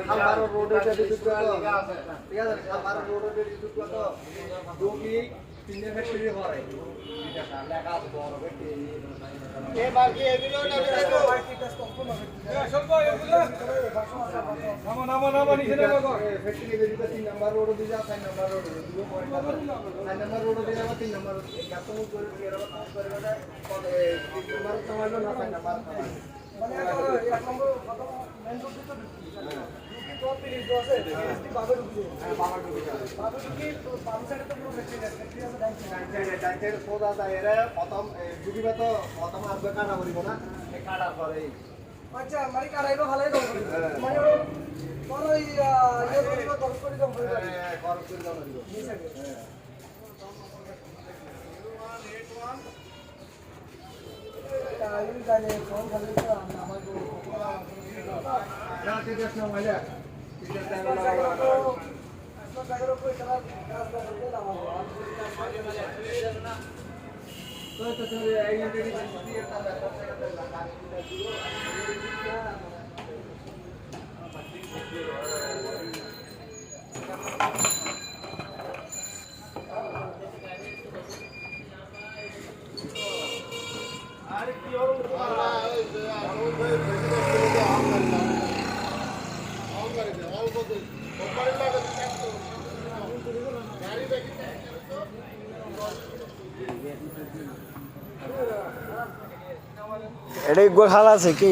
খালপাড় রোডে যদি যুক্ত ঠিক আছে খালপাড় রোডে যদি যুক্ত দুটি তিনটে ফ্যাক্টরি হয় লেখা আছে বড় ফ্যাক্টরি এ বাকি এগুলো না বাকি কাজ সম্পূর্ণ সব এগুলো নামো নিচে নামো ফ্যাক্টরি বেরিয়ে 3 নাম্বার রোড দিয়ে যা 4 নাম্বার রোড দিয়ে 4 নাম্বার রোড দিয়ে আবার 3 নাম্বার গ্যাপ তো করে এর কাজ করে না 3 নাম্বার সমাজ না 4 নাম্বার মানে এক নম্বর প্রথম মেইন রোড তো তো তিরিশ আছে তিরিশটি বাবার ঢুকে হ্যাঁ বাবার ঢুকে তো পাঁচ সাইডে তো পুরো ফ্যাক্টরি আছে ডান সাইডে সোজা যায় এর প্রথম ঢুকিবে তো প্রথম আসবে কাটা করিব না এই কাটার পরে আচ্ছা মানে কাটাইলো ভালোই দাও মানে কোন ওই ইয়ে করিব খরচ করে দাও হ্যাঁ খরচ করে দাও দিব হ্যাঁ আমি জানি কোন ভালো আমার না ঠিক আছে না ভাইয়া ঠিক আছে আসলে জায়গার উপরে কাজ করতে না তো এই ইউনিটি দিয়ে একটা ব্যাপার লাগা আর কি ওর এটা গো খালা আছে কি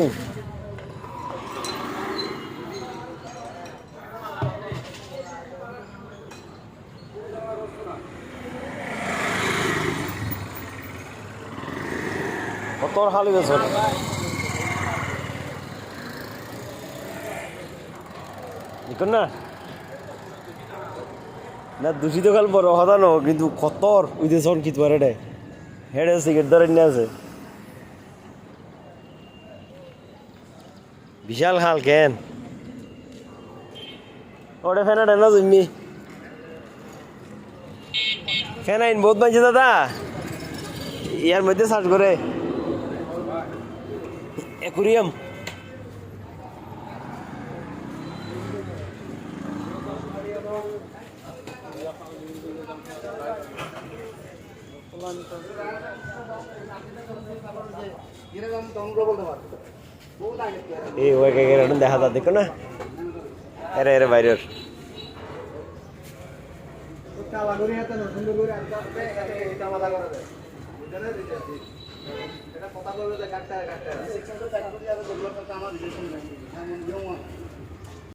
কত খালি গেছে দেখুন না না দূষিত কাল বড় কথা নো কিন্তু কতর ওই যে সন কিত পারে হেডে সিগারেট ধরে নিয়ে আছে বিশাল খাল কেন ওটা ফেনা না জমি ফেনাইন বহুত মানছে দাদা ইয়ার মধ্যে সার্চ করে অ্যাকুরিয়াম এই ওই দেখা যা দেখো না এরে এরে বাইরের এটা কথা বলতে কাটতে